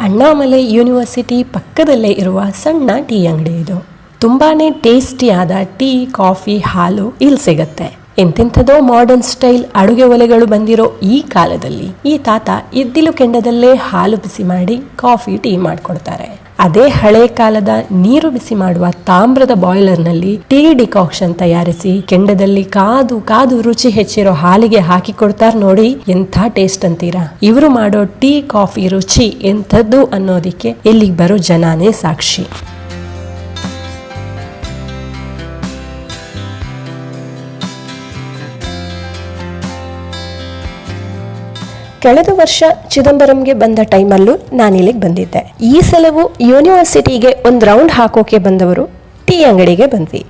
Annamalai university ಪಕ್ಕದಲ್ಲೇ ಇರುವ ಸಣ್ಣ ಟೀ ಅಂಗಡಿ ಇದು. ತುಂಬಾನೇ ಟೇಸ್ಟಿಯಾದ ಟೀ, ಕಾಫಿ, ಹಾಲು ಇಲ್ಲಿ ಸಿಗತ್ತೆ. ಎಂತೆಂಥದೋ ಮಾಡರ್ನ್ ಸ್ಟೈಲ್ ಅಡುಗೆ ಒಲೆಗಳು ಬಂದಿರೋ ಈ ಕಾಲದಲ್ಲಿ ಈ ತಾತ ಇದ್ದಿಲು ಕೆಂಡದಲ್ಲೇ ಹಾಲು ಬಿಸಿ ಮಾಡಿ ಕಾಫಿ, ಟೀ ಮಾಡ್ಕೊಡ್ತಾರೆ. ಅದೇ ಹಳೆ ಕಾಲದ ನೀರು ಬಿಸಿ ಮಾಡುವ ತಾಮ್ರದ ಬಾಯ್ಲರ್ನಲ್ಲಿ ಟೀ ಡಿಕಾಕ್ಷನ್ ತಯಾರಿಸಿ ಕೆಂಡದಲ್ಲಿ ಕಾದು ಕಾದು ರುಚಿ ಹೆಚ್ಚಿರೋ ಹಾಲಿಗೆ ಹಾಕಿ ಕೊಡ್ತಾರ ನೋಡಿ. ಎಂಥ ಟೇಸ್ಟ್ ಅಂತೀರಾ. ಇವರು ಮಾಡೋ ಟೀ, ಕಾಫಿ ರುಚಿ ಎಂಥದ್ದು ಅನ್ನೋದಿಕ್ಕೆ ಇಲ್ಲಿಗೆ ಬರೋ ಜನಾನೇ ಸಾಕ್ಷಿ. ಕಳೆದ ವರ್ಷ ಚಿದಂಬರಂಗೆ ಬಂದ ಟೈಮಲ್ಲೂ ನಾನು ಇಲ್ಲಿಗೆ ಬಂದಿದ್ದೆ. ಈ ಸಲವೂ ಯೂನಿವರ್ಸಿಟಿಗೆ ಒಂದು ರೌಂಡ್ ಹಾಕೋಕೆ ಬಂದವರು ಟೀ ಅಂಗಡಿಗೆ ಬಂದ್ವಿ.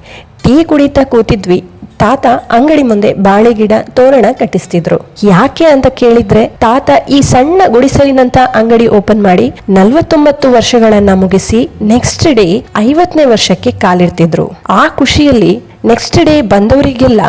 ಟೀ ಕುಡಿತಾ ಕೂತಿದ್ವಿ. ತಾತ ಅಂಗಡಿ ಮುಂದೆ ಬಾಳೆ ಗಿಡ, ತೋರಣ ಕಟ್ಟಿಸ್ತಿದ್ರು. ಯಾಕೆ ಅಂತ ಕೇಳಿದ್ರೆ, ತಾತ ಈ ಸಣ್ಣ ಗುಡಿಸಲಿನಂತ ಅಂಗಡಿ ಓಪನ್ ಮಾಡಿ 49 ವರ್ಷಗಳನ್ನ ಮುಗಿಸಿ ನೆಕ್ಸ್ಟ್ ಡೇ 50ನೇ ವರ್ಷಕ್ಕೆ ಕಾಲಿಡ್ತಿದ್ರು. ಆ ಖುಷಿಯಲ್ಲಿ ನೆಕ್ಸ್ಟ್ ಡೇ ಬಂದವರಿಗೆಲ್ಲ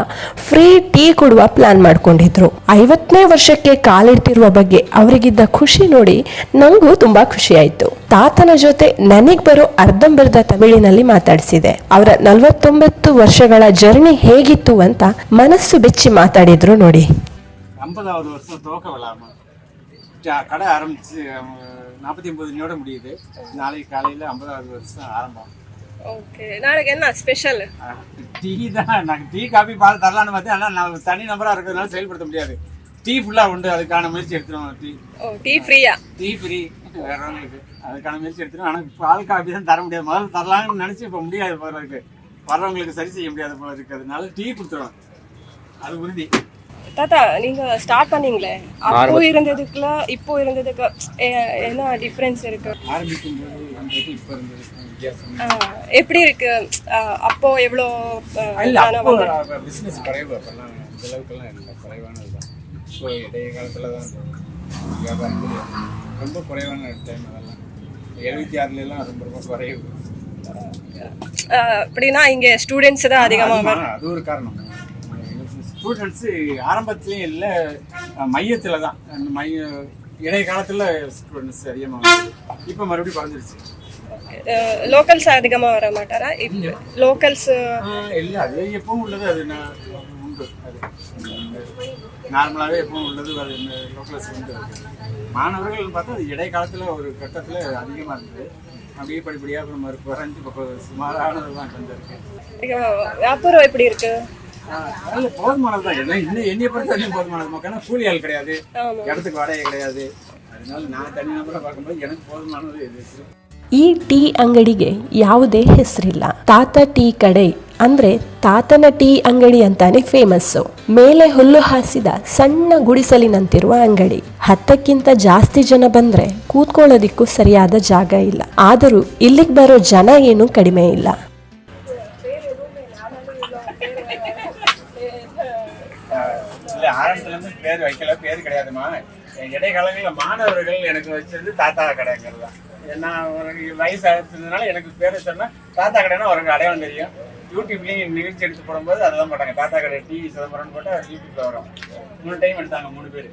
ಫ್ರೀ ಟೀ ಕೊಡುವ ಪ್ಲಾನ್ ಮಾಡ್ಕೊಂಡಿದ್ರು. 50ನೇ ವರ್ಷಕ್ಕೆ ಕಾಲಿಡ್ತಿರುವ ಬಗ್ಗೆ ಅವರಿಗಿದ್ದ ಖುಷಿ ನೋಡಿ ನಂಗೂ ತುಂಬಾ ಖುಷಿ ಆಯ್ತು. ತಾತನ ಜೊತೆ ನನಗ್ ಬರೋ ಅರ್ಧಂಬರ್ಧ ತಮಿಳಿನಲ್ಲಿ ಮಾತಾಡಿಸಿದೆ. ಅವರ 49 ವರ್ಷಗಳ ಜರ್ನಿ ಹೇಗಿತ್ತು ಅಂತ ಮನಸ್ಸು ಬೆಚ್ಚಿ ಮಾತಾಡಿದ್ರು ನೋಡಿ. 50வது வருஷம் துவக்க விழாமா கடை ஆரம்பிச்சு 49 முடியுது. நாளைக்கு காலையில 50வது வருஷம் ஆரம்பம். ஓகே, நாளைக்கு என்ன ஸ்பெஷல்? டீ தான். நாங்கள் டீ, காபி, பால் தரலான்னு பார்த்தேன். ஆனால் நான் தனி நம்பராக இருக்கிறதுனால செயல்படுத்த முடியாது. டீ ஃபுல்லாக உண்டு, அதுக்கான முயற்சி எடுத்துருவோம். டீ ஃப்ரீயா? டீ ஃப்ரீ வேறவங்களுக்கு, அதுக்கான முயற்சி எடுத்துருவோம். ஆனால் பால், காபி தான் தர முடியாது. முதல்ல தரலாம்னு நினச்சி இப்போ முடியாது போல இருக்கு. வர்றவங்களுக்கு சரி செய்ய முடியாது போல இருக்கிறதுனால டீ கொடுத்துருவோம், அது உறுதி. தாத்தா, நீங்க ஸ்டார்ட் பண்ணீங்களே, அப்போ இருந்ததுக்குள்ள இப்போ இருந்ததுக்கு என்ன டிஃபரன்ஸ் இருக்கு? ஆரம்பிக்கும் போது இப்போ இருந்தது எப்படி இருக்கு? அப்போ எவ்வளோ பிஸ்னஸ் குறைவு, அப்போல்லாம் இந்த அளவுக்குலாம் இல்லை, குறைவானது தான். இப்போ இடையே காலத்தில் தான் வியாபாரம் ரொம்ப குறைவான டைம். அதெல்லாம் 76லாம் ரொம்ப குறைவு. அப்படின்னா இங்கே ஸ்டூடெண்ட்ஸ் தான் அதிகமாக, அது ஒரு காரணம். ஸ்டூடெண்ட்ஸு ஆரம்பத்துலேயும் இல்லை, மையத்தில் தான். இடைய காலத்தில் ஸ்டூடெண்ட்ஸ் அதிகமாக, இப்போ மறுபடியும் குறைஞ்சிருச்சு. லோக்கல்ஸ் அதிகமாக வர மாட்டாரா? லோக்கல்ஸ் இல்லை, அது எப்பவும் உள்ளது. அது உண்டு, அது நார்மலாகவே எப்பவும் உள்ளது. அது லோக்கல்ஸ் உண்டு. மாணவர்கள் பார்த்தா அது இடைக்காலத்தில் ஒரு கட்டத்தில் அதிகமாக இருக்குது. அப்படியே படிப்படியாக அப்புறம் குறைஞ்சி இப்போ சுமாரானது தான் கொஞ்சம் இருக்குது. வியாபாரம் எப்படி இருக்கு? நல்ல போதுமானது தான். இன்னும் என்னைய பொறுத்தவரையும் போதுமானது. மக்கள் கூலி ஆள் கிடையாது, இடத்துக்கு வாடகை கிடையாது. அதனால நான் தனி நம்பரை பார்க்கும்போது எனக்கு போதுமானது இது. ಈ ಟೀ ಅಂಗಡಿಗೆ ಯಾವುದೇ ಹೆಸರಿಲ್ಲ. ತಾತ ಟೀ ಕಡೆ ಅಂದ್ರೆ ತಾತನ ಟೀ ಅಂಗಡಿ ಅಂತಾನೆ ಫೇಮಸ್ಸು. ಮೇಲೆ ಹುಲ್ಲು ಹಾಸಿದ ಸಣ್ಣ ಗುಡಿಸಲಿನಂತಿರುವ ಅಂಗಡಿ. 10ಕ್ಕಿಂತ ಜಾಸ್ತಿ ಜನ ಬಂದ್ರೆ ಕೂತ್ಕೊಳ್ಳೋದಿಕ್ಕೂ ಸರಿಯಾದ ಜಾಗ ಇಲ್ಲ. ಆದರೂ ಇಲ್ಲಿಗೆ ಬರೋ ಜನ ಏನು ಕಡಿಮೆ ಇಲ್ಲ. ஆரம்பத்துலேருந்து பேர் வைக்கல, பேர் கிடையாதுமா. இடைக்காலங்களில் மாணவர்கள் எனக்கு வச்சிருந்து தாத்தா கடைங்கிறது தான். ஏன்னா ஒரு வயசு ஆகிடுறதுனால எனக்கு பேர் வச்சோம்னா தாத்தா கடைன்னா ஒரு அடையாளம் தெரியும். யூடியூப்லேயும் நிகழ்ச்சி எடுத்து போடும்போது அதெல்லாம் போட்டாங்க. தாத்தா கடை டீ சிதம்பரம் போட்டால் யூடியூப்பில் வரும். 3 டைம் எடுத்தாங்க, 3 பேர்.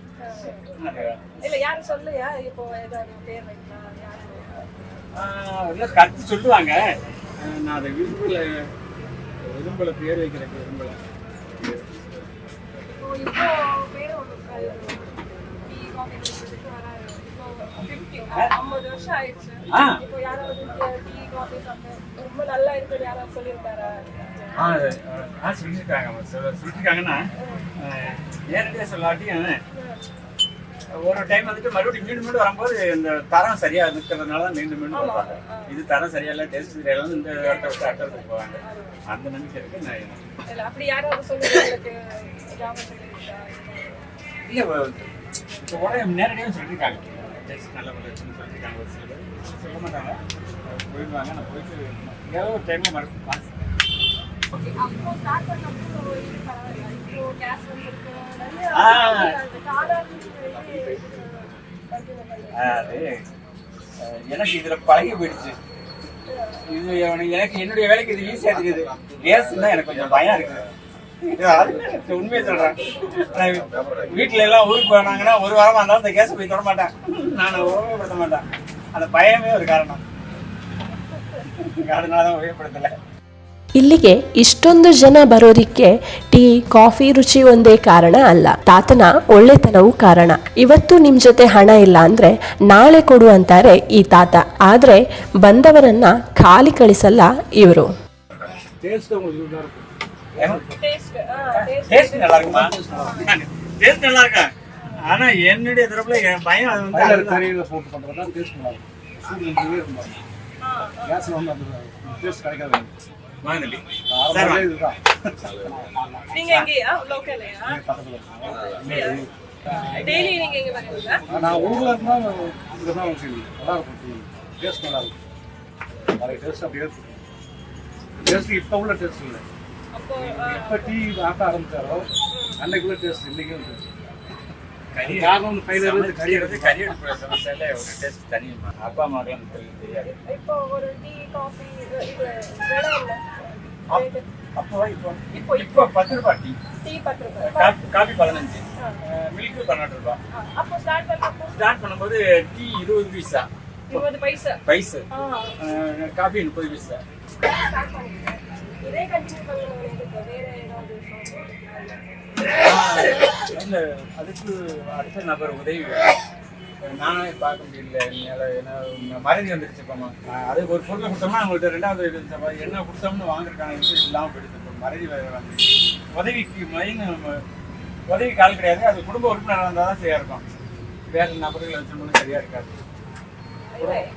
இல்லை, கருத்து சொல்லுவாங்க. நான் அதை விரும்பலை, பேர் வைக்கிறதுக்கு விரும்பலை. சொல்லிருக்காங்கன்னா நேரடியாக சொல்லாட்டியும் ஒரு டைம் வந்துட்டு மறுபடியும் மீண்டும் வரும்போது இந்த தரம் சரியா இருக்கிறதுனால தான் மீண்டும் வருவாங்க. இது தரம் சரியா இல்லை, டேஸ்ட் சரியா இல்லை, இந்த இடத்த விட்டு அடுத்ததுக்கு போவாங்க. அந்த நம்பிக்கை இருக்கு. இல்லை, இப்போ உடனே நேரடியாக சொல்லியிருக்காங்க. டேஸ்ட் நல்ல சொல்லியிருக்காங்க. ஒரு சில பேர் சொல்ல மாட்டாங்க, போயிடுவாங்க. நான் போயிட்டு ஏதோ ஒரு டைமில் மறுபடியும் அது எனக்கு இதுல பழகி போயிடுச்சு. இது எனக்கு என்னுடைய வேலைக்கு இது ஈஸியா இருக்குது. கேஸ்னா எனக்கு கொஞ்சம் பயம் இருக்குது. உண்மையை சொல்றேன். வீட்டுல எல்லாம் ஊருக்கு போனாங்கன்னா ஒரு வாரமா இருந்தாலும் இந்த கேஸ் போய் தொட மாட்டேன். நான் உபயோகப்படுத்த மாட்டேன். அந்த பயமே ஒரு காரணம். அதனால தான் உபயோகப்படுத்தலை. ಇಲ್ಲಿಗೆ ಇಷ್ಟೊಂದು ಜನ ಬರೋದಿಕ್ಕೆ ಟೀ ಕಾಫಿ ರುಚಿ ಒಂದೇ ಕಾರಣ ಅಲ್ಲ, ತಾತನ ಒಳ್ಳೆತನವೂ ಕಾರಣ. ಇವತ್ತು ನಿಮ್ ಜೊತೆ ಹಣ ಇಲ್ಲ ಅಂದ್ರೆ ನಾಳೆ ಕೊಡು ಅಂತಾರೆ ಈ ತಾತ. ಆದ್ರೆ ಬಂದವರನ್ನ ಖಾಲಿ ಕಳಿಸಲ್ಲ ಇವರು. டேஸ்ட் நல்லா இருக்குமா? டேஸ்ட் நல்லா இருக்கா? ஆனா என்னுடைய தரப்புல என் பயம் அது வந்து கறியில போட்டு பண்றதா டேஸ்ட் நல்லா இருக்கும். சூடு இங்கே இருக்கும். கேஸ்ல வந்து அந்த டேஸ்ட் கிடைக்காது. வாங்கலி சார் இதுதான். நீங்க எங்கயா லோக்கல்லையா? பக்கத்துல. டெய்லி நீங்க எங்க வரீங்களா? நான் ஊர்ல இருந்தா இங்க தான் வந்து நல்லா இருக்கும். டேஸ்ட் நல்லா இருக்கும். நிறைய டேஸ்ட் அப்படியே இருக்கு. டேஸ்ட் இப்ப உள்ள டேஸ்ட் இல்லை. அப்போ இப்ப டீ ஆட்ட ஆரம்பிச்சாரோ அன்னைக்குள்ள டேஸ்ட் இன்னைக்கு டேஸ்ட். காரணம் கையில இருந்து கறி எடுப்பு சமைச்சாலே ஒரு டேஸ்ட் தனியுமா. அப்பா அம்மாக்கெல்லாம் தெரியாது. இப்போ ஒரு டீ காஃபி இது விலை இல்ல. அப்போ இப்போ 10 ரூபாய் டீ 10 ரூபாய். காபி 15, மில்க் 18 ரூபாய். அப்போ ஸ்டார்ட் பண்ணும்போது டீ 20 பைசா 20 பைசா. காபி 30 பைசா. இதே கண்டினியூ பண்ணுங்க. வேற ஏதாவது இல்ல அதுக்கு அடுத்த நபர் உதவி நானே பார்க்க முடியல. மறதி வந்துருச்சு. இப்போ அதுக்கு ஒரு பொருளை கொடுத்தோம்னா அவங்கள்ட்ட ரெண்டாவது என்ன கொடுத்தோம்னு வாங்குறதுக்கான இது இல்லாமல் போயிடுது. மறதி வந்து உதவிக்கு உதவிக்கு ஆள் கிடையாது. அது குடும்ப உறுப்பினராக இருந்தால் தான் சரியா இருக்கும். வேற நபர்கள் வச்சோம்னு சரியா இருக்காது.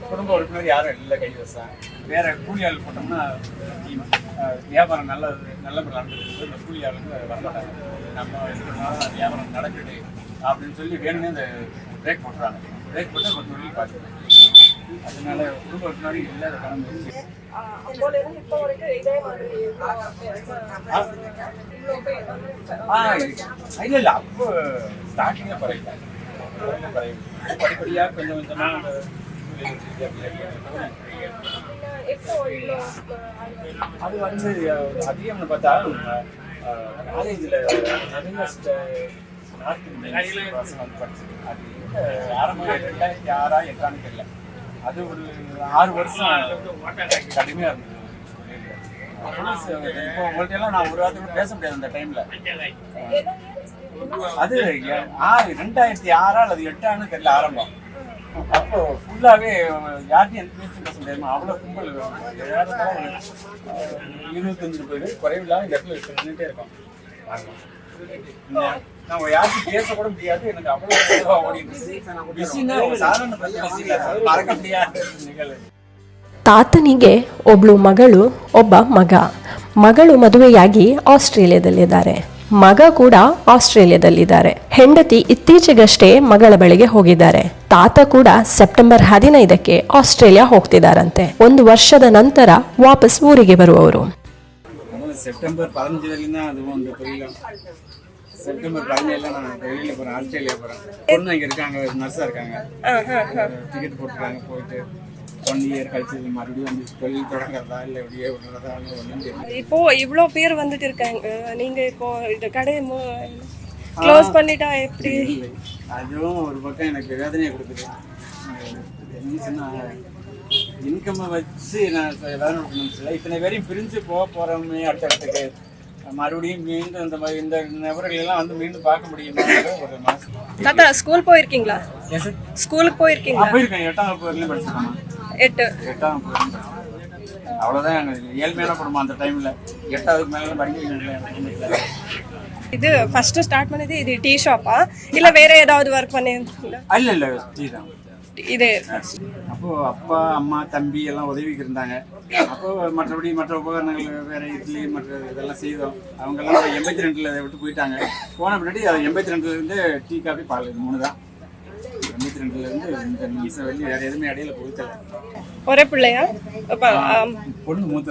குடும்ப உறுப்பினர் யாரும் இல்லை கைவசம். வேற கூலி ஆள் போட்டோம்னா வியாபாரம் நல்ல முறையில் நடந்துருக்கு. இந்த கூலி ஆள் வந்து வரமாட்டாங்க. நம்ம இருக்கிறதுனால வியாபாரம் நடக்குது அப்படின்னு சொல்லி வேணும்னே இந்த பிரேக் போட்டுறாங்க. பிரேக் போட்டு ஒரு தொழில் பார்த்துக்கணும். அதனால குடும்ப உறுப்பினர் இல்லாத கடமை. இப்போ வரைக்கும் இதே மாதிரி இல்ல அப்போ ஸ்டார்டிங்ல பரவாயில்ல. படிப்படியாக கொஞ்சம் கொஞ்சமா அது வந்து அதிகம்னு பார்த்தா காலேஜில் நிறைய நார்த் இந்தியன் பசங்க வந்து படிச்சது. அது ஆரம்பம் 2006 8 தெரியல. அது ஒரு 6 வருஷம் கடுமையாக இருந்தது. இப்போ உங்கள்கிட்ட எல்லாம் நான் ஒரு வாரத்துக்கு பேச முடியாது அந்த டைம்ல. அது 2006 அல்லது 2008 தெரியல ஆரம்பம். அப்போ ஃபுல்லாவே யார்ட்டையும் எந்த பேச்சும் பேச முடியாதுமா. அவ்வளோ கும்பல் 25 பேர் குறைவில்லாம இந்த இடத்துல நின்றுட்டே இருக்கோம். நம்ம யாருக்கும் பேச கூட முடியாது. எனக்கு அவ்வளோ ஓடிட்டு சாதாரண மறக்க முடியாத நிகழ்வு. ತಾತನಿಗೆ ಒಬ್ಳು ಮಗಳು, ಒಬ್ಬ ಮಗಳು ಮದುವೆಯಾಗಿ ಆಸ್ಟ್ರೇಲಿಯಾದಲ್ಲಿದ್ದಾರೆ. ಮಗ ಕೂಡ ಆಸ್ಟ್ರೇಲಿಯಾದಲ್ಲಿದ್ದಾರೆ. ಹೆಂಡತಿ ಇತ್ತೀಚೆಗಷ್ಟೇ ಮಗಳ ಬಳಿಗೆ ಹೋಗಿದ್ದಾರೆ. ತಾತ ಕೂಡ ಸೆಪ್ಟೆಂಬರ್ 15ಕ್ಕೆ ಆಸ್ಟ್ರೇಲಿಯಾ ಹೋಗ್ತಿದಾರಂತೆ. 1 ವರ್ಷದ ನಂತರ ವಾಪಸ್ ಊರಿಗೆ ಬರುವವರು. செப்டம்பர் 15 அது வந்து புரியலாம். செப்டம்பர் 17 நான் வெளியில போறேன், ஆஸ்திரேலியா போறேன். பொண்ணு இங்க இருக்காங்க, நர்ஸா இருக்காங்க. டிக்கெட் போட்டுருக்காங்க. போயிட்டு 1 இயர் கழிச்சு மறுபடியும் வந்து தொழில் தொடங்குறதா இல்லை எப்படியே விடுறதா ஒன்றும் தெரியல. இப்போ இவ்வளோ பேர் வந்துட்டு இருக்காங்க. நீங்க இப்போ இந்த கடையை க்ளோஸ் பண்ணிட்டா எப்படி? அதுவும் ஒரு பக்கம் எனக்கு வேதனையை கொடுக்குது. என்ன இன்கம்மை வச்சு நான் வேதனை கொடுக்கணும். இத்தனை பேரையும் பிரிஞ்சு போறோமே அடுத்தடுத்துக்கு மறுபடியும் மீண்டும் இந்த நபர்கள் எல்லாம் வந்து மீண்டும் பார்க்க முடியுமா ஒரு மாசம். தாத்தா ஸ்கூல் போயிருக்கீங்களா? ஸ்கூலுக்கு போயிருக்கீங்களா? போயிருக்கேன். 8ஆம் வகுப்பு வரையிலும் படிச்சிருக்கேன். 8ஆம் வகுப்பு. அவ்வளோதான் எங்களுக்கு ஏழ்மையான குடும்பம் அந்த டைம்ல. 8வது மேல படிக்க. இது ஃபர்ஸ்ட் ஸ்டார்ட் பண்ணது இது டீ ஷாப்பா இல்ல வேற ஏதாவது ஒர்க் பண்ணிருக்கீங்களா? இல்ல டீ தான். இது அப்போ அப்பா அம்மா தம்பி எல்லாம் உதவிக்கு இருந்தாங்க. அப்போ மற்றபடி மற்ற உபகரணங்கள் வேற இட்லி மற்ற இதெல்லாம் செய்தோம். அவங்க எல்லாம் 82ல இதை விட்டு போயிட்டாங்க. போன பின்னாடி 82ல இருந்து டீ காபி பால் 3 தான். 82ல இருந்து இந்த நிமிஷம் வெளியே வேற எதுவுமே இடையில போயிட்டல. ஒரே பிள்ளையா? பொண்ணு மூத்த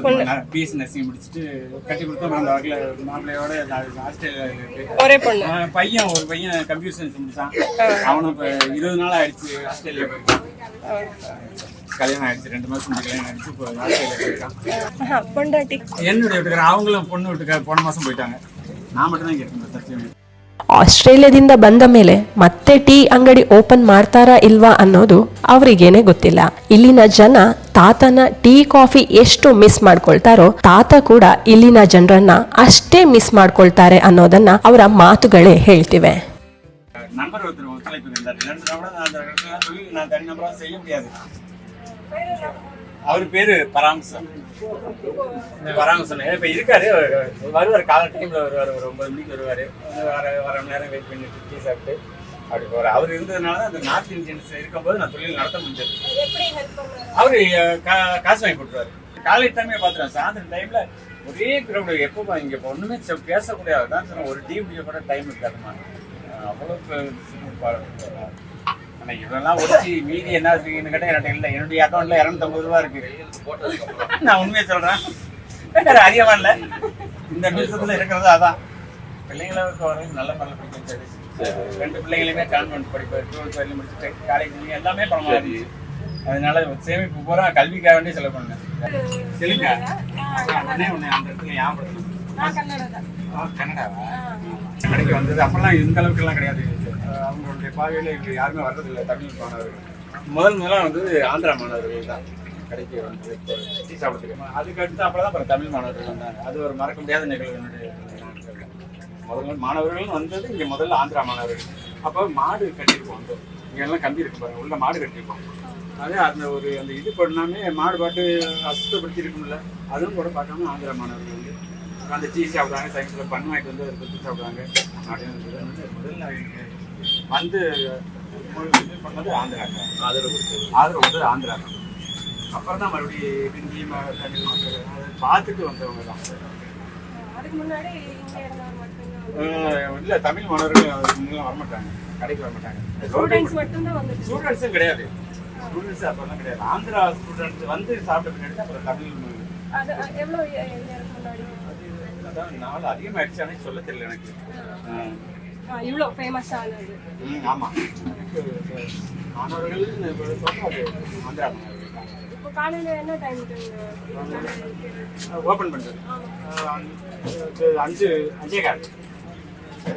பிஎஸ்சி நர்சிங் முடிச்சுட்டு கட்டி கொடுத்தோம். அந்த வகையில மாப்பிள்ளையோட ஆஸ்திரேலியா இருக்கு. ஒரே பொண்ணு. ஒரு பையன் கம்ப்யூட்டர் சயின்ஸ் முடிச்சான். அவனும் இப்போ 20 நாள் ஆயிடுச்சு ஆஸ்திரேலியா போயிருக்கான். கல்யாணம் ஆயிடுச்சு. 2 மாசம் கல்யாணம் ஆயிடுச்சு. இப்போ ஆஸ்திரேலியா போயிருக்கான். பொண்டாட்டி என்னுடைய வீட்டுக்காரர் அவங்களும் பொண்ணு வீட்டுக்கார போன மாசம் போயிட்டாங்க. நான் மட்டும் தான் இங்கே இருக்கேன். ಆಸ್ಟ್ರೇಲಿಯಾದಿಂದ ಬಂದ ಮೇಲೆ ಮತ್ತೆ ಟೀ ಅಂಗಡಿ ಓಪನ್ ಮಾಡ್ತಾರಾ ಇಲ್ವಾ ಅನ್ನೋದು ಅವರಿಗೇನೆ ಗೊತ್ತಿಲ್ಲ. ಇಲ್ಲಿನ ಜನ ತಾತನ ಟೀ ಕಾಫಿ ಎಷ್ಟು ಮಿಸ್ ಮಾಡ್ಕೊಳ್ತಾರೋ ತಾತ ಕೂಡ ಇಲ್ಲಿನ ಜನರನ್ನ ಅಷ್ಟೇ ಮಿಸ್ ಮಾಡ್ಕೊಳ್ತಾರೆ ಅನ್ನೋದನ್ನ ಅವರ மாத்துகளே ಹೇಳ್ತಿವೆ. நண்பர் ஒருத்தர் ஒத்துழைப்பு இருந்தார். இல்லைன்னா கூட நான் அந்த இடத்துல தொழில் நான் தனி நம்பராக செய்ய முடியாது. அவர் பேரு பராமசன். இப்ப இருக்காரு, வருவார் காலை டைம்ல வருவார், ஒரு 9 மணிக்கு வருவாரு, வர மணி நேரம் வெயிட் பண்ணிட்டு டீ சாப்பிட்டு அப்படி போவார். அவர் இருந்ததுனால அந்த நார்த் இந்தியன்ஸ் இருக்கும்போது நான் தொழில் நடத்த முடிஞ்சது. அவரு காசு வாங்கி கொடுத்துருவாரு. காலை டைமே பாத்துருவேன். சாயந்தரம் டைம்ல ஒரே கிரௌடு எப்போ இங்க ஒண்ணுமே பேசக்கூடாது தான் சொன்ன. ஒரு டீ குடிக்க கூட டைம் இருக்காதுமா. அவ்வளவு ஆனா இதெல்லாம் ஒடிச்சு மீதி என்ன இருக்குன்னு கேட்டா என்கிட்ட இல்லை. என்னுடைய அக்கௌண்ட்ல 250 ரூபா இருக்கு. நான் உண்மையை சொல்றேன், அதிகமா இல்லை. இந்த நிமிஷத்துல இருக்கிறது அதான். பிள்ளைங்களுக்கு வரைக்கும் நல்ல பல படிக்க 2 பிள்ளைங்களுமே கான்வென்ட் படிப்பு 12th வரையும் முடிச்சுட்டு காலேஜ் எல்லாமே பணமா இருந்துச்சு. அதனால சேமிப்பு பூரா கல்விக்காக வேண்டிய செலவு பண்ணேன். செலுங்க உடனே அந்த இடத்துல ஞாபகம் கன்னடாவா கடைக்கு வந்தது. அப்பெல்லாம் இந்த அளவுக்கு எல்லாம் கிடையாது. அவங்களுடைய பார்வையில இங்க யாருமே வர்றதில்லை தமிழ் மாணவர்கள். முதல்ல வந்து ஆந்திரா மாணவர்கள் தான் கடைக்கு வந்து டீ சாப்பிடுறதுக்கு. அதுக்கு அடுத்து அப்பதான் தமிழ் மாணவர்கள் வந்தாங்க. அது ஒரு மறக்க முடியாத நிகழ்வு என்னுடைய நாட்கள். முதல்ல மாணவர்கள் வந்தது இங்க முதல்ல ஆந்திரா மாணவர்கள். அப்போ மாடு கட்டியிருப்போம். வந்து இங்க எல்லாம் கம்பி இருக்கு பாருங்க, உள்ள மாடு கட்டியிருப்போம். அதே அந்த ஒரு அந்த இது பண்ணாமே மாடு பாட்டு அசுத்தப்படுத்தி இருக்கும்ல, அதுவும் கூட பார்க்காம ஆந்திரா மாணவர்கள் வந்து அந்த டீ சாப்பிடுவாங்க. சயின்ஸில் பண்ணு வாங்கிட்டு வந்து அதை பற்றி சாப்பிடுவாங்க அப்படின்னு முதல்ல வந்து இது பண்ணது ஆந்திரா. ஆதரவு வந்து ஆந்திரா. அப்புறம் தான் மறுபடியும் ஹிந்தி தமிழ் மக்கள் அதை பார்த்துட்டு வந்தவங்க தான். இல்லை தமிழ் மாணவர்கள் முன்னெல்லாம் வரமாட்டாங்க, கடைக்கு வரமாட்டாங்க. ஸ்டூடெண்ட்ஸும் கிடையாது. ஸ்டூடெண்ட்ஸ் அப்பெல்லாம் கிடையாது. ஆந்திரா ஸ்டூடெண்ட்ஸ் வந்து சாப்பிட்ட பின்னாடி அப்புறம் தமிழ் அதான் நாள் அதிகமாகிடுச்சு. ஆனால் சொல்ல தெரியல எனக்கு. இவ்வளோ ஃபேமஸ் ஆனது. ஆமா, மாணவர்கள் ஆந்திரா இப்போ காலையில் என்ன டைம் ஓப்பன் பண்ணுறது?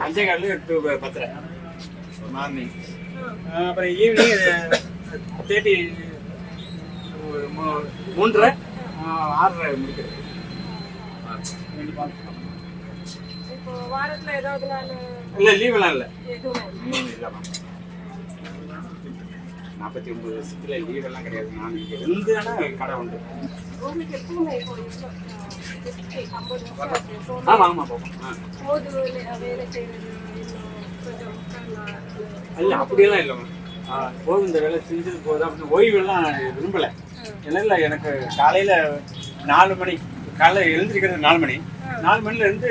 5:15 to 10 மார்னிங். அப்புறம் ஈவினிங் 3:30 6:30 முடிக்கிறது. இப்போ வாரத்துல ஏதாவது நாள் இல்ல லீவெல்லாம் இல்ல. எதுவும் 49 வருஷத்துல லீவெல்லாம் கிடையாது. நான் இங்க இருந்தேன்னா கடை உண்டு. உங்களுக்கு எப்பவுமே இப்போ 50 வருஷம் ஆமா ஆமா போகும். போது வேலை செய்யறது கொஞ்சம் இல்ல அப்படியெல்லாம் இல்லைம்மா. போதும், இந்த வேலை செஞ்சது போதும் அப்படின்னு ஓய்வெல்லாம் விரும்பல. இல்லை எனக்கு காலையில 4 மணி, காலையில் எழுந்திருக்கிறது 4 மணி. 4 மணில இருந்து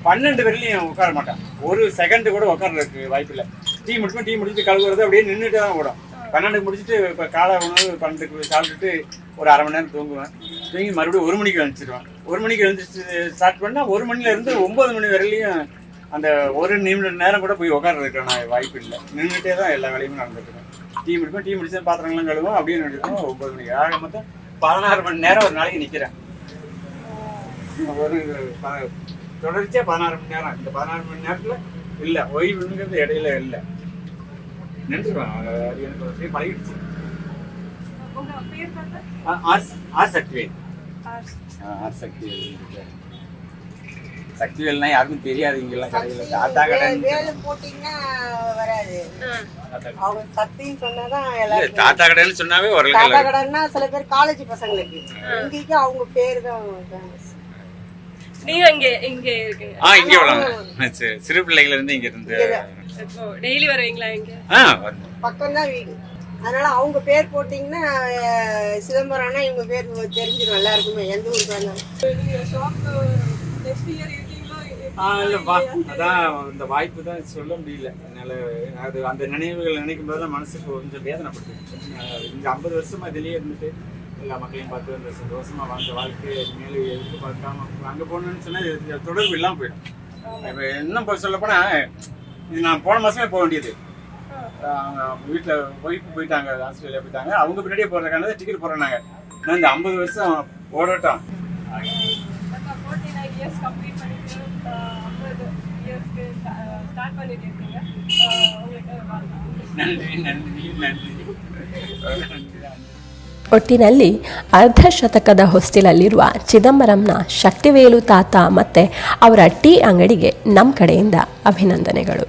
12 வரையிலையும் உட்கார மாட்டேன். ஒரு செகண்ட் கூட உட்கார்றதுக்கு வாய்ப்பு இல்லை. டீ முடிச்சுட்டு கழுவுறது அப்படியே நின்றுட்டு தான் ஓடும். 12 முடிச்சுட்டு இப்போ காலை உணவு 12 சாப்பிட்டுட்டு ஒரு அரை மணி நேரம் தூங்குவேன். தூங்கி மறுபடியும் 1 மணிக்கு எழுந்திருவேன். 1 மணிக்கு எழுந்திரிச்சு ஸ்டார்ட் பண்ணால் 1 மணிலேருந்து 9 மணி வரையிலையும் அந்த 1 நிமிடம் நேரம் கூட போய் உட்கார்றதுக்கு நான் வாய்ப்பு இல்லை. நின்றுட்டே தான் எல்லா வேலையுமே நடந்துருக்கேன். டீ முடிச்சு பாத்திரங்கள்லாம் கழுவும் அப்படியே நின்றுட்டோம் 9 மணிக்கு. ஆக மொத்தம் 16 மணி நேரம் ஒரு நாளைக்கு நிற்கிறேன். ஒரு தொடர்ச்சியாக 16 மணி நேரம். இந்த 16 மணி நேரத்தில் இல்லை ஓய்வுங்கிறது இடையில இல்லை, நின்றுடுவேன். அது எனக்கு ஒரு பழகிடுச்சு. சக்திவேல்னா யாருக்கும் தெரியாது இங்கெல்லாம் கடையில். தாத்தா கடை தாத்தா கடைன்னு சொன்னாவே ஒரு சில பேர் காலேஜ் பசங்களுக்கு இங்கேயும் அவங்க பேரு தான். நீங்க இங்க இருக்கீங்க? இங்க வரலாம். சிறு பிள்ளைகள் இருந்து இங்க இருந்து டெய்லி வருவீங்களா? இங்க பக்கம் தான் வீடு. அதனால அவங்க பேர் போட்டீங்கன்னா சிதம்பரம்னா இவங்க பேர் தெரிஞ்சிடும் எல்லாருக்குமே, எந்த ஊருக்கு இல்லப்பா. அதான் இந்த வாய்ப்பு தான் சொல்ல முடியல என்னால. அது அந்த நினைவுகள் நினைக்கும் போது தான் மனசுக்கு கொஞ்சம் வேதனைப்படுது. இங்க 50 வருஷமா இதுலயே இருந்துட்டு எல்லா மக்களையும் பார்த்து அந்த சந்தோஷமா வாழ்ந்த வாழ்க்கையை மேலே எதிர்த்து பார்க்காம அங்கே போகணுன்னு சொன்னா தொடர்பு இல்லாமல் போயிடும். இப்போ இன்னும் சொல்ல போனா இது நான் போன மாசமே போக வேண்டியது. அவங்க வீட்டில் ஒய்ஃபு போயிட்டாங்க, ஆஸ்திரேலியா போயிட்டாங்க. அவங்க பின்னாடியே போகிறதுக்கான டிக்கெட் போடுறாங்க. நான் இந்த 50 வருஷம் ஓடட்டும். 49 years complete பண்ணிட்டு 50 years ஸ்டார்ட் பண்ணிருக்கீங்க. நன்றி நன்றி நன்றி நன்றி. ಒಟ್ಟಿನಲ್ಲಿ ಅರ್ಧ ಶತಕದ ಹೊಸ್ತಿಲಲ್ಲಿರುವ ಚಿದಂಬರಂನ ಶಕ್ತಿವೇಲು ತಾತ ಮತ್ತು ಅವರ ಟೀ ಅಂಗಡಿಗೆ ನಮ್ಮ ಕಡೆಯಿಂದ ಅಭಿನಂದನೆಗಳು.